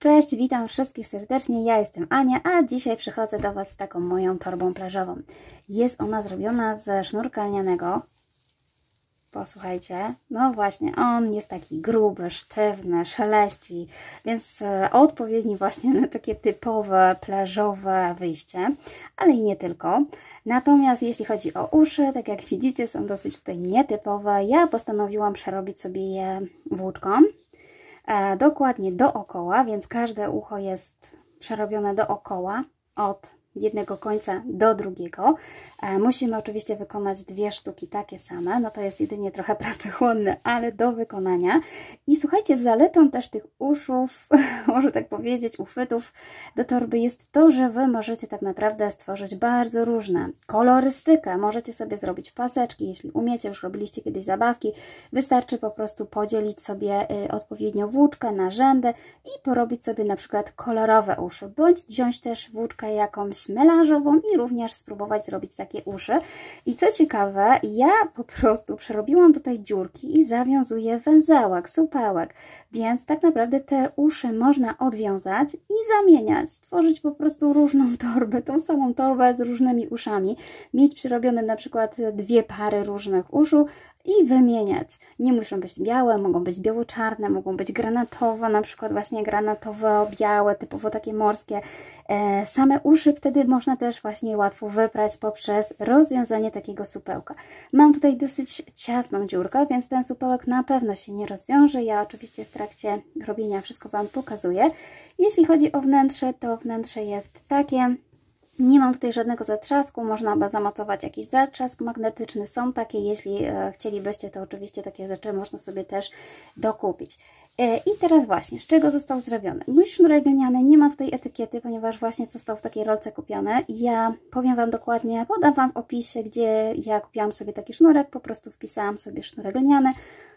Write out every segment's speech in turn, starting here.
Cześć, witam wszystkich serdecznie, ja jestem Ania, a dzisiaj przychodzę do Was z taką moją torbą plażową. Jest ona zrobiona ze sznurka lnianego. Posłuchajcie, no właśnie, on jest taki gruby, sztywny, szeleści, więc odpowiedni właśnie na takie typowe plażowe wyjście, ale i nie tylko. Natomiast jeśli chodzi o uszy, tak jak widzicie, są dosyć tutaj nietypowe. Ja postanowiłam przerobić sobie je włóczką. Dokładnie dookoła, więc każde ucho jest przerobione dookoła, od jednego końca do drugiego. Musimy oczywiście wykonać 2 sztuki takie same, no to jest jedynie trochę pracochłonne, ale do wykonania. I słuchajcie, zaletą też tych uszów, może tak powiedzieć, uchwytów do torby jest to, że Wy możecie tak naprawdę stworzyć bardzo różne kolorystykę. Możecie sobie zrobić paseczki, jeśli umiecie, już robiliście kiedyś zabawki, wystarczy po prostu podzielić sobie odpowiednio włóczkę na rzędy i porobić sobie na przykład kolorowe uszy, bądź wziąć też włóczkę jakąś melanżową i również spróbować zrobić takie uszy. I co ciekawe, ja po prostu przerobiłam tutaj dziurki i zawiązuję węzełek, supełek, więc tak naprawdę te uszy można odwiązać i zamieniać, stworzyć po prostu różną torbę, tą samą torbę z różnymi uszami, mieć przerobione na przykład 2 pary różnych uszu i wymieniać. Nie muszą być białe, mogą być biało-czarne, mogą być granatowe, na przykład właśnie granatowo-białe, typowo takie morskie. Same uszy wtedy można też właśnie łatwo wyprać poprzez rozwiązanie takiego supełka. Mam tutaj dosyć ciasną dziurkę, więc ten supełek na pewno się nie rozwiąże. Ja oczywiście w trakcie robienia wszystko Wam pokazuję. Jeśli chodzi o wnętrze, to wnętrze jest takie. Nie mam tutaj żadnego zatrzasku, można by zamocować jakiś zatrzask magnetyczny, są takie, jeśli chcielibyście, to oczywiście takie rzeczy można sobie też dokupić. I teraz właśnie, z czego został zrobiony? Mój sznurek lniany nie ma tutaj etykiety, ponieważ właśnie został w takiej rolce kupiony. Ja powiem Wam dokładnie, podam Wam w opisie, gdzie ja kupiłam sobie taki sznurek, po prostu wpisałam sobie sznurek lniany.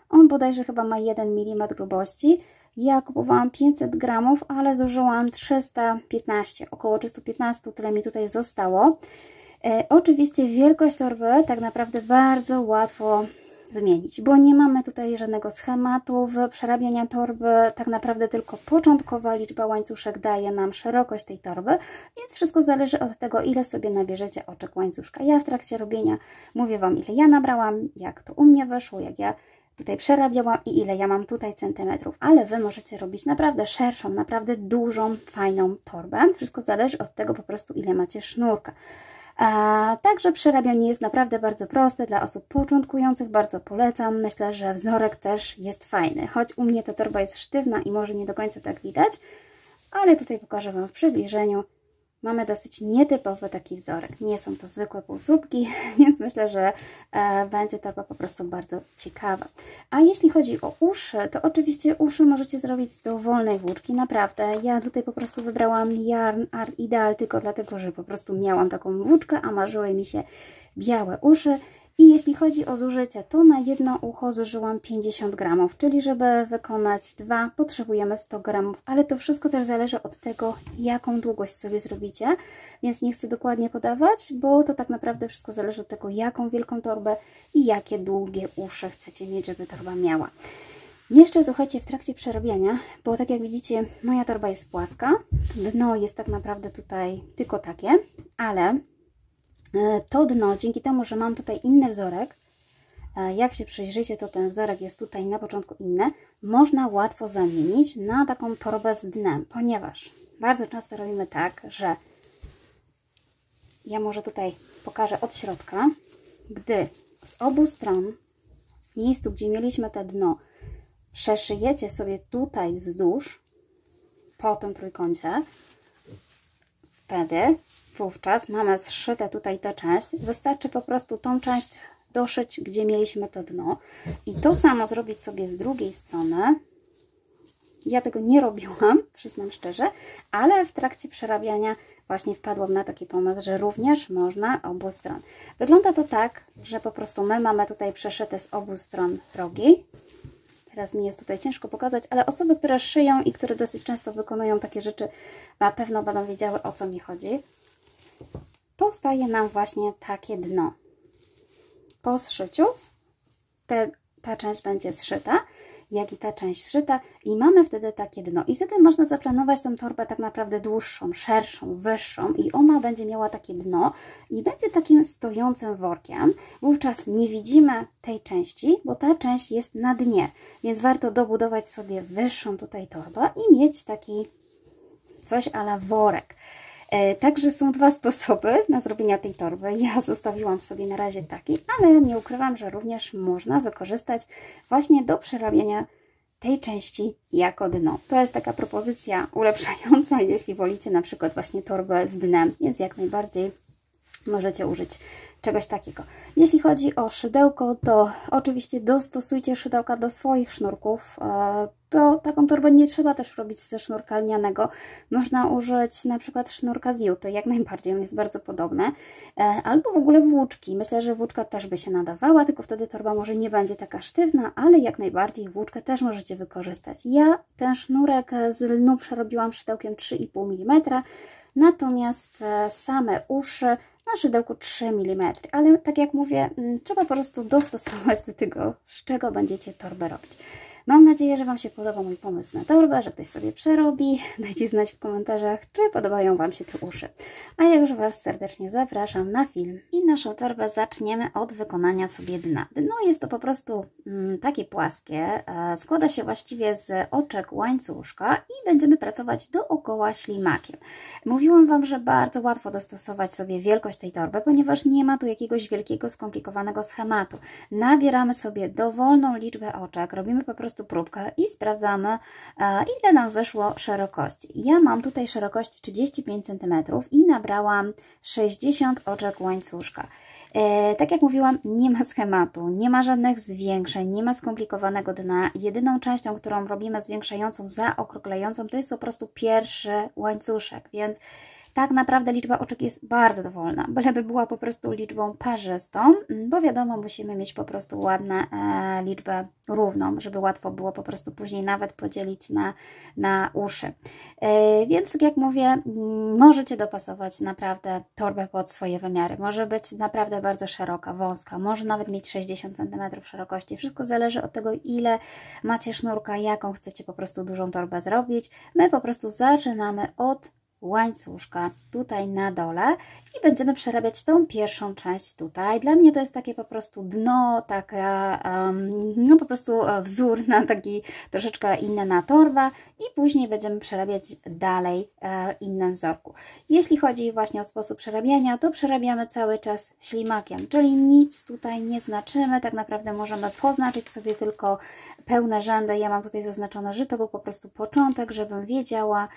On bodajże chyba ma 1 mm grubości. Ja kupowałam 500 gramów, ale zużyłam 315, około 315, tyle mi tutaj zostało. Oczywiście wielkość torby tak naprawdę bardzo łatwo zmienić, bo nie mamy tutaj żadnego schematu przerabiania torby, tak naprawdę tylko początkowa liczba łańcuszek daje nam szerokość tej torby, więc wszystko zależy od tego, ile sobie nabierzecie oczek łańcuszka. Ja w trakcie robienia mówię Wam, ile ja nabrałam, jak to u mnie wyszło, jak ja tutaj przerabiałam i ile ja mam tutaj centymetrów, ale Wy możecie robić naprawdę szerszą, naprawdę dużą, fajną torbę. Wszystko zależy od tego po prostu, ile macie sznurka. Także przerabianie jest naprawdę bardzo proste, dla osób początkujących bardzo polecam. Myślę, że wzorek też jest fajny, choć u mnie ta torba jest sztywna i może nie do końca tak widać, ale tutaj pokażę Wam w przybliżeniu. Mamy dosyć nietypowy taki wzorek. Nie są to zwykłe półsłupki, więc myślę, że będzie torba po prostu bardzo ciekawa. A jeśli chodzi o uszy, to oczywiście uszy możecie zrobić z dowolnej włóczki, naprawdę. Ja tutaj po prostu wybrałam Yarn Art Ideal tylko dlatego, że po prostu miałam taką włóczkę, a marzyły mi się białe uszy. I jeśli chodzi o zużycie, to na jedno ucho zużyłam 50 gramów, czyli żeby wykonać 2 potrzebujemy 100 gramów, ale to wszystko też zależy od tego, jaką długość sobie zrobicie, więc nie chcę dokładnie podawać, bo to tak naprawdę wszystko zależy od tego, jaką wielką torbę i jakie długie uszy chcecie mieć, żeby torba miała. Jeszcze słuchajcie, w trakcie przerabiania, bo tak jak widzicie, moja torba jest płaska, dno jest tak naprawdę tutaj tylko takie, ale to dno, dzięki temu, że mam tutaj inny wzorek, jak się przyjrzycie, to ten wzorek jest tutaj na początku inny, można łatwo zamienić na taką torbę z dnem, ponieważ bardzo często robimy tak, że ja może tutaj pokażę od środka, gdy z obu stron, w miejscu, gdzie mieliśmy te dno, przeszyjecie sobie tutaj wzdłuż, po tym trójkącie, wtedy wówczas mamy zszyte tutaj tę część, wystarczy po prostu tą część doszyć, gdzie mieliśmy to dno i to samo zrobić sobie z drugiej strony. Ja tego nie robiłam, przyznam szczerze, ale w trakcie przerabiania właśnie wpadłam na taki pomysł, że również można obu stron. Wygląda to tak, że po prostu my mamy tutaj przeszyte z obu stron rogi. Teraz mi jest tutaj ciężko pokazać, ale osoby, które szyją i które dosyć często wykonują takie rzeczy, na pewno będą wiedziały, o co mi chodzi. Powstaje nam właśnie takie dno. Po zszyciu ta część będzie zszyta jak i ta część szyta i mamy wtedy takie dno. I wtedy można zaplanować tą torbę tak naprawdę dłuższą, szerszą, wyższą i ona będzie miała takie dno i będzie takim stojącym workiem. Wówczas nie widzimy tej części, bo ta część jest na dnie, więc warto dobudować sobie wyższą tutaj torbę i mieć taki coś a la worek. Także są dwa sposoby na zrobienie tej torby. Ja zostawiłam sobie na razie taki, ale nie ukrywam, że również można wykorzystać właśnie do przerabiania tej części jako dno. To jest taka propozycja ulepszająca, jeśli wolicie na przykład właśnie torbę z dnem, więc jak najbardziej możecie użyć czegoś takiego. Jeśli chodzi o szydełko, to oczywiście dostosujcie szydełka do swoich sznurków, bo taką torbę nie trzeba też robić ze sznurka lnianego. Można użyć na przykład sznurka z juty, jak najbardziej, on jest bardzo podobny, albo w ogóle włóczki. Myślę, że włóczka też by się nadawała, tylko wtedy torba może nie będzie taka sztywna, ale jak najbardziej włóczkę też możecie wykorzystać. Ja ten sznurek z lnu przerobiłam szydełkiem 3,5 mm, natomiast same uszy na szydełku 3 mm, ale tak jak mówię, trzeba po prostu dostosować do tego, z czego będziecie torbę robić. Mam nadzieję, że Wam się podoba mój pomysł na torbę, że ktoś sobie przerobi. Dajcie znać w komentarzach, czy podobają Wam się te uszy. A ja już Was serdecznie zapraszam na film. I naszą torbę zaczniemy od wykonania sobie dna. Dno jest to po prostu takie płaskie. Składa się właściwie z oczek łańcuszka i będziemy pracować dookoła ślimakiem. Mówiłam Wam, że bardzo łatwo dostosować sobie wielkość tej torby, ponieważ nie ma tu jakiegoś wielkiego, skomplikowanego schematu. Nabieramy sobie dowolną liczbę oczek, robimy po prostu próbkę i sprawdzamy, ile nam wyszło szerokości. Ja mam tutaj szerokość 35 cm i nabrałam 60 oczek łańcuszka. Tak jak mówiłam, nie ma schematu, nie ma żadnych zwiększeń, nie ma skomplikowanego dna. Jedyną częścią, którą robimy zwiększającą, zaokrąglającą, to jest po prostu pierwszy łańcuszek, więc tak naprawdę liczba oczek jest bardzo dowolna, byleby była po prostu liczbą parzystą, bo wiadomo, musimy mieć po prostu ładną liczbę równą, żeby łatwo było po prostu później nawet podzielić na uszy. Więc tak jak mówię, możecie dopasować naprawdę torbę pod swoje wymiary. Może być naprawdę bardzo szeroka, wąska, może nawet mieć 60 cm szerokości. Wszystko zależy od tego, ile macie sznurka, jaką chcecie po prostu dużą torbę zrobić. My po prostu zaczynamy od łańcuszka tutaj na dole i będziemy przerabiać tą pierwszą część tutaj. Dla mnie to jest takie po prostu dno, taka no po prostu wzór na taki troszeczkę inny na torbę i później będziemy przerabiać dalej innym wzorku. Jeśli chodzi właśnie o sposób przerabiania, to przerabiamy cały czas ślimakiem, czyli nic tutaj nie znaczymy, tak naprawdę możemy poznaczyć sobie tylko pełne rzędy. Ja mam tutaj zaznaczone, że to był po prostu początek, żebym wiedziała,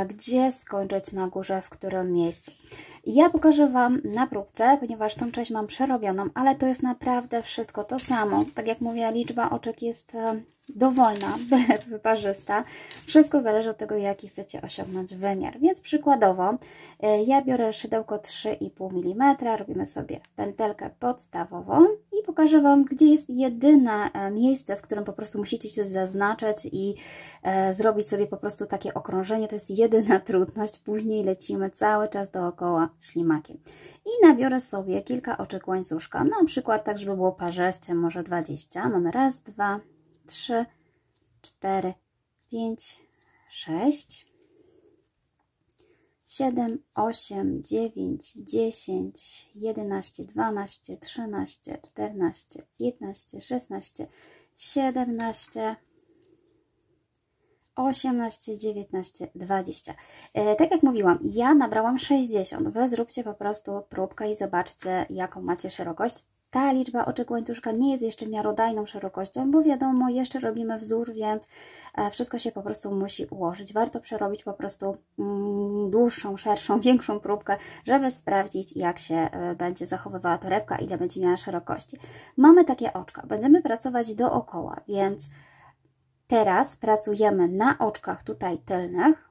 gdzie skończyć na górze, w którym miejscu. Ja pokażę Wam na próbce, ponieważ tą część mam przerobioną, ale to jest naprawdę wszystko to samo. Tak jak mówię, liczba oczek jest dowolna, parzysta. Wszystko zależy od tego, jaki chcecie osiągnąć wymiar. Więc przykładowo ja biorę szydełko 3,5 mm, robimy sobie pętelkę podstawową i pokażę Wam, gdzie jest jedyne miejsce, w którym po prostu musicie coś zaznaczyć i zrobić sobie po prostu takie okrążenie. To jest jedyna trudność. Później lecimy cały czas dookoła ślimakiem. I nabiorę sobie kilka oczek łańcuszka, na przykład tak, żeby było parzyście, może 20. Mamy raz, dwa, 3, 4, 5, 6, 7, 8, 9, 10, 11, 12, 13, 14, 15, 16, 17, 18, 19, 20. Tak jak mówiłam, ja nabrałam 60. Wy zróbcie po prostu próbkę i zobaczcie, jaką macie szerokość. Ta liczba oczek łańcuszka nie jest jeszcze miarodajną szerokością, bo wiadomo, jeszcze robimy wzór, więc wszystko się po prostu musi ułożyć. Warto przerobić po prostu dłuższą, szerszą, większą próbkę, żeby sprawdzić, jak się będzie zachowywała torebka, ile będzie miała szerokości. Mamy takie oczka, będziemy pracować dookoła, więc teraz pracujemy na oczkach tutaj tylnych,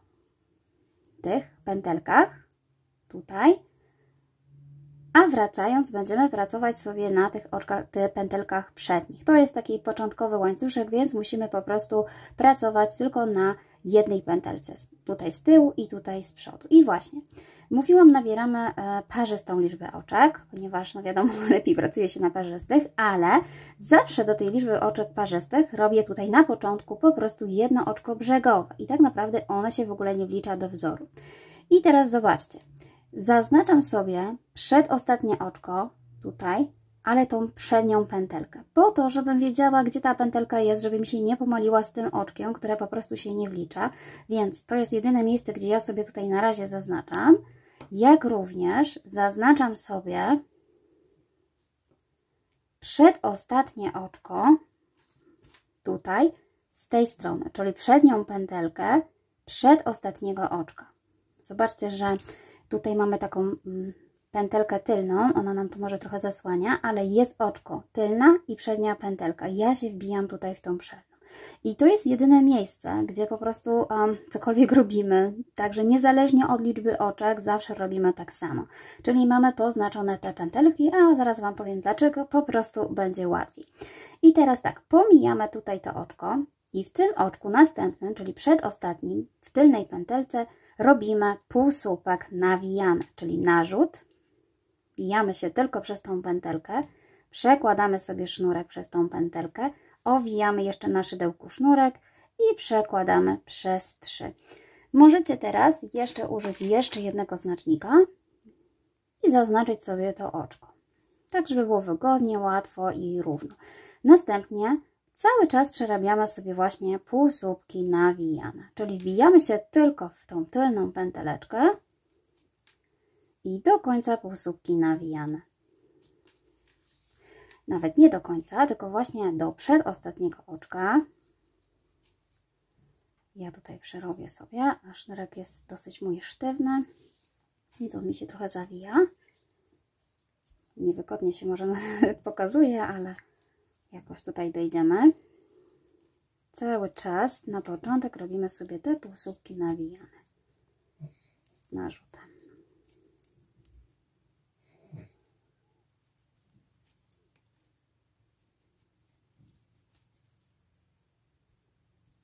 tych pętelkach, tutaj. A wracając, będziemy pracować sobie na tych oczkach, tych pętelkach przednich. To jest taki początkowy łańcuszek, więc musimy po prostu pracować tylko na jednej pętelce, tutaj z tyłu i tutaj z przodu. I właśnie, mówiłam, nabieramy parzystą liczbę oczek, ponieważ no wiadomo, lepiej pracuje się na parzystych, ale zawsze do tej liczby oczek parzystych robię tutaj na początku po prostu jedno oczko brzegowe i tak naprawdę one się w ogóle nie wlicza do wzoru. I teraz zobaczcie, zaznaczam sobie przedostatnie oczko tutaj, ale tą przednią pętelkę, po to, żebym wiedziała, gdzie ta pętelka jest, żeby mi się nie pomyliła z tym oczkiem, które po prostu się nie wlicza, więc to jest jedyne miejsce, gdzie ja sobie tutaj na razie zaznaczam, jak również zaznaczam sobie przedostatnie oczko tutaj z tej strony, czyli przednią pętelkę przedostatniego oczka. Zobaczcie, że tutaj mamy taką pętelkę tylną, ona nam tu może trochę zasłania, ale jest oczko tylna i przednia pętelka. Ja się wbijam tutaj w tą przednią. I to jest jedyne miejsce, gdzie po prostu cokolwiek robimy, także niezależnie od liczby oczek, zawsze robimy tak samo. Czyli mamy poznaczone te pętelki, a zaraz Wam powiem dlaczego, po prostu będzie łatwiej. I teraz tak, pomijamy tutaj to oczko i w tym oczku następnym, czyli przedostatnim, w tylnej pętelce robimy półsłupek nawijany, czyli narzut. Wbijamy się tylko przez tą pętelkę, przekładamy sobie sznurek przez tą pętelkę, owijamy jeszcze na szydełku sznurek i przekładamy przez 3. Możecie teraz jeszcze użyć jeszcze jednego znacznika i zaznaczyć sobie to oczko, tak żeby było wygodnie, łatwo i równo. Następnie cały czas przerabiamy sobie właśnie półsłupki nawijane, czyli wbijamy się tylko w tą tylną pęteleczkę i do końca półsłupki nawijane. Nawet nie do końca, tylko właśnie do przedostatniego oczka. Ja tutaj przerobię sobie, a sznurek jest dosyć mój sztywny, więc on mi się trochę zawija. Niewygodnie się może pokazuje, ale jakoś tutaj dojdziemy. Cały czas na początek robimy sobie te półsłupki nawijane z narzutem.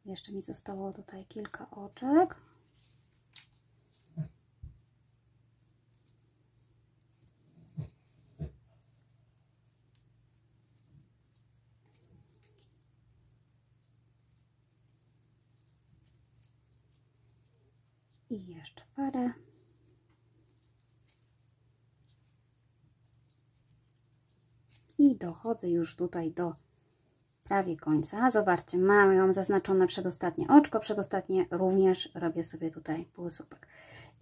Jeszcze mi zostało tutaj kilka oczek. I jeszcze parę. I dochodzę już tutaj do prawie końca. Zobaczcie, mam zaznaczone przedostatnie oczko, przedostatnie również robię sobie tutaj półsłupek.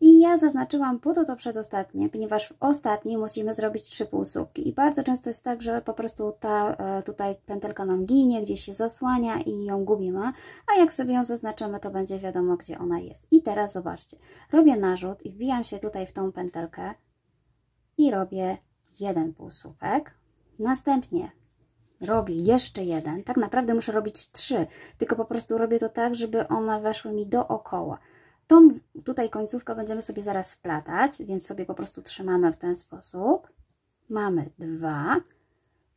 I ja zaznaczyłam po to przedostatnie, ponieważ w ostatniej musimy zrobić 3 półsłupki. I bardzo często jest tak, że po prostu ta tutaj pętelka nam ginie, gdzieś się zasłania i ją gubimy. A jak sobie ją zaznaczymy, to będzie wiadomo, gdzie ona jest. I teraz zobaczcie, robię narzut i wbijam się tutaj w tą pętelkę i robię 1 półsłupek. Następnie robię jeszcze 1. Tak naprawdę muszę robić 3, tylko po prostu robię to tak, żeby one weszły mi dookoła. Tą tutaj końcówkę będziemy sobie zaraz wplatać, więc sobie po prostu trzymamy w ten sposób. Mamy 2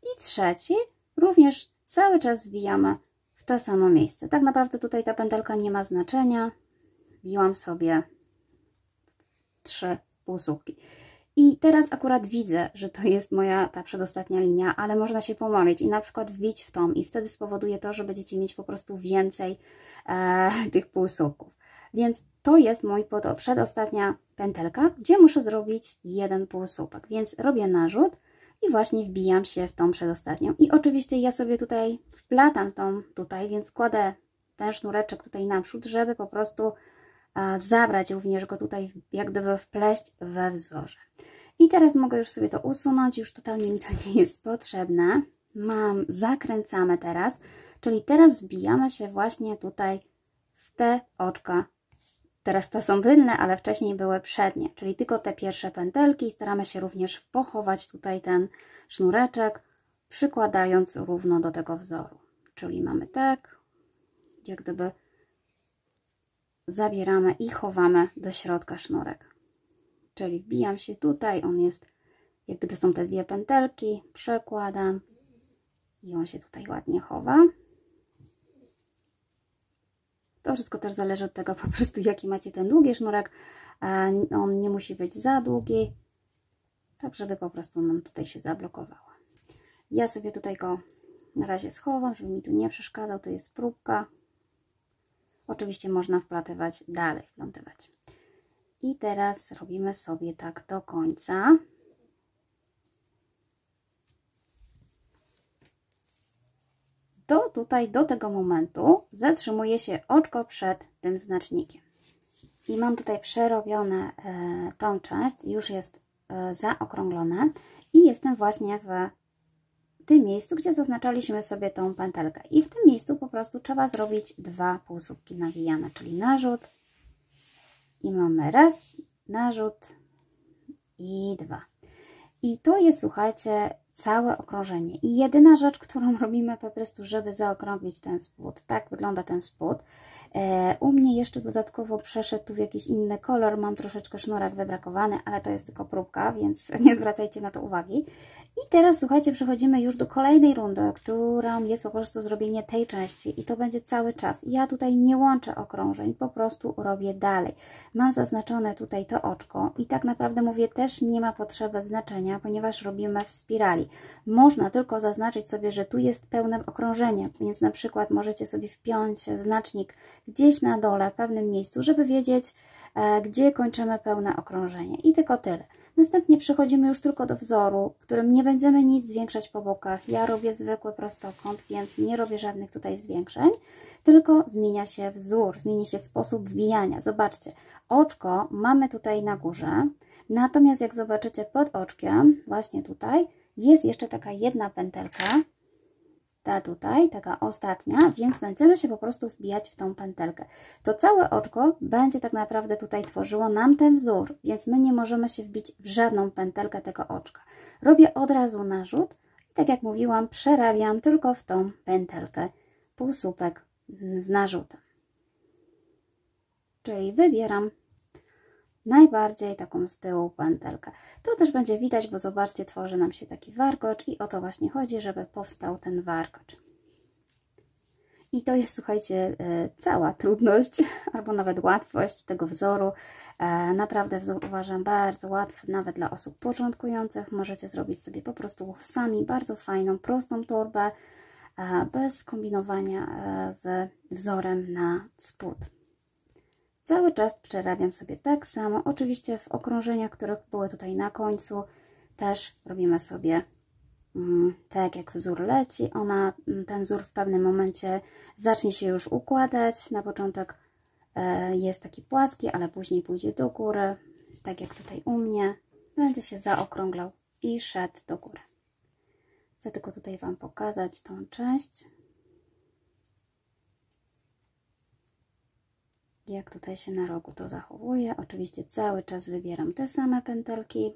i trzeci również cały czas wbijamy w to samo miejsce. Tak naprawdę tutaj ta pętelka nie ma znaczenia. Wbiłam sobie 3 półsłupki. I teraz akurat widzę, że to jest moja ta przedostatnia linia, ale można się pomylić i na przykład wbić w tą i wtedy spowoduje to, że będziecie mieć po prostu więcej tych półsłupków. Więc to jest mój przedostatnia pętelka, gdzie muszę zrobić 1 półsłupek. Więc robię narzut i właśnie wbijam się w tą przedostatnią. I oczywiście ja sobie tutaj wplatam tą tutaj, więc kładę ten sznureczek tutaj naprzód, żeby po prostu zabrać również go tutaj, jak gdyby wpleść we wzorze. I teraz mogę już sobie to usunąć, już totalnie mi to nie jest potrzebne. Zakręcamy teraz, czyli teraz wbijamy się właśnie tutaj w te oczka. Teraz te są tylne, ale wcześniej były przednie, czyli tylko te pierwsze pętelki. Staramy się również pochować tutaj ten sznureczek, przykładając równo do tego wzoru. Czyli mamy tak, jak gdyby zabieramy i chowamy do środka sznurek. Czyli wbijam się tutaj, on jest, jak gdyby są te 2 pętelki, przekładam i on się tutaj ładnie chowa. To wszystko też zależy od tego po prostu, jaki macie ten długi sznurek. On nie musi być za długi, tak żeby po prostu nam tutaj się zablokowało. Ja sobie tutaj go na razie schowam, żeby mi tu nie przeszkadzał. To jest próbka. Oczywiście można wplatywać dalej, wplątywać. I teraz robimy sobie tak do końca. Do tego momentu zatrzymuje się oczko przed tym znacznikiem. I mam tutaj przerobione tą część, już jest zaokrąglone i jestem właśnie w tym miejscu, gdzie zaznaczaliśmy sobie tą pętelkę. I w tym miejscu po prostu trzeba zrobić 2 półsłupki nawijane, czyli narzut i mamy raz, narzut i 2. I to jest, słuchajcie, całe okrążenie. I jedyna rzecz, którą robimy po prostu, żeby zaokrąglić ten spód. Tak wygląda ten spód. U mnie jeszcze dodatkowo przeszedł tu w jakiś inny kolor. Mam troszeczkę sznurek wybrakowany, ale to jest tylko próbka, więc nie zwracajcie na to uwagi. I teraz, słuchajcie, przechodzimy już do kolejnej rundy, którą jest po prostu zrobienie tej części. I to będzie cały czas. Ja tutaj nie łączę okrążeń, po prostu robię dalej. Mam zaznaczone tutaj to oczko i tak naprawdę mówię, też nie ma potrzeby znaczenia, ponieważ robimy w spirali. Można tylko zaznaczyć sobie, że tu jest pełne okrążenie, więc na przykład możecie sobie wpiąć znacznik gdzieś na dole w pewnym miejscu, żeby wiedzieć, gdzie kończymy pełne okrążenie. I tylko tyle. Następnie przechodzimy już tylko do wzoru, w którym nie będziemy nic zwiększać po bokach. Ja robię zwykły prostokąt, więc nie robię żadnych tutaj zwiększeń, tylko zmienia się wzór, zmienia się sposób wbijania. Zobaczcie, oczko mamy tutaj na górze, natomiast jak zobaczycie pod oczkiem, właśnie tutaj, jest jeszcze taka jedna pętelka, ta tutaj, taka ostatnia, więc będziemy się po prostu wbijać w tą pętelkę. To całe oczko będzie tak naprawdę tutaj tworzyło nam ten wzór, więc my nie możemy się wbić w żadną pętelkę tego oczka. Robię od razu narzut i tak jak mówiłam, przerabiam tylko w tą pętelkę półsłupek z narzutem. Czyli wybieram najbardziej taką z tyłu pętelkę. To też będzie widać, bo zobaczcie, tworzy nam się taki warkocz i o to właśnie chodzi, żeby powstał ten warkocz. I to jest, słuchajcie, cała trudność, albo nawet łatwość tego wzoru. Naprawdę wzór uważam bardzo łatwy, nawet dla osób początkujących. Możecie zrobić sobie po prostu sami bardzo fajną, prostą torbę, bez kombinowania z wzorem na spód. Cały czas przerabiam sobie tak samo. Oczywiście w okrążeniach, które były tutaj na końcu, też robimy sobie tak jak wzór leci. Ten wzór w pewnym momencie zacznie się już układać. Na początek jest taki płaski, ale później pójdzie do góry. Tak jak tutaj u mnie. Będzie się zaokrąglał i szedł do góry. Chcę tylko tutaj Wam pokazać tą część. Jak tutaj się na rogu to zachowuje. Oczywiście cały czas wybieram te same pętelki.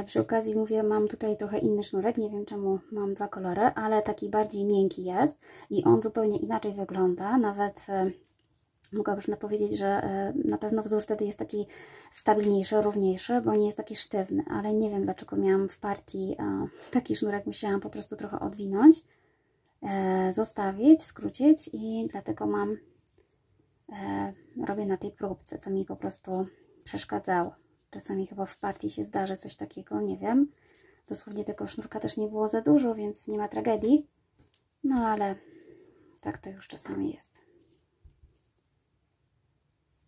Przy okazji mówię, mam tutaj trochę inny sznurek, nie wiem czemu mam 2 kolory, ale taki bardziej miękki jest i on zupełnie inaczej wygląda. Nawet mogłabym powiedzieć, że na pewno wzór wtedy jest taki stabilniejszy, równiejszy, bo nie jest taki sztywny, ale nie wiem dlaczego miałam w partii taki sznurek, musiałam po prostu trochę odwinąć, zostawić, skrócić i dlatego robię na tej próbce, co mi po prostu przeszkadzało. Czasami chyba w partii się zdarzy coś takiego, nie wiem. Dosłownie tego sznurka też nie było za dużo, więc nie ma tragedii. No ale tak to już czasami jest.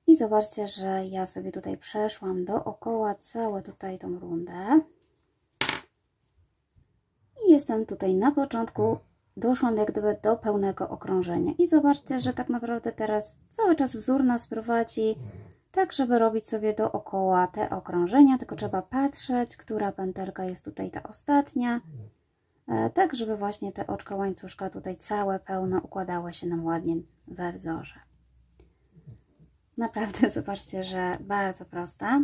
I zobaczcie, że ja sobie tutaj przeszłam dookoła całą tutaj tą rundę. I jestem tutaj na początku, doszłam jak gdyby do pełnego okrążenia. I zobaczcie, że tak naprawdę teraz cały czas wzór nas prowadzi tak, żeby robić sobie dookoła te okrążenia, tylko trzeba patrzeć, która pętelka jest tutaj ta ostatnia, tak, żeby właśnie te oczka łańcuszka tutaj całe pełno układało się nam ładnie we wzorze. Naprawdę zobaczcie, że bardzo prosta.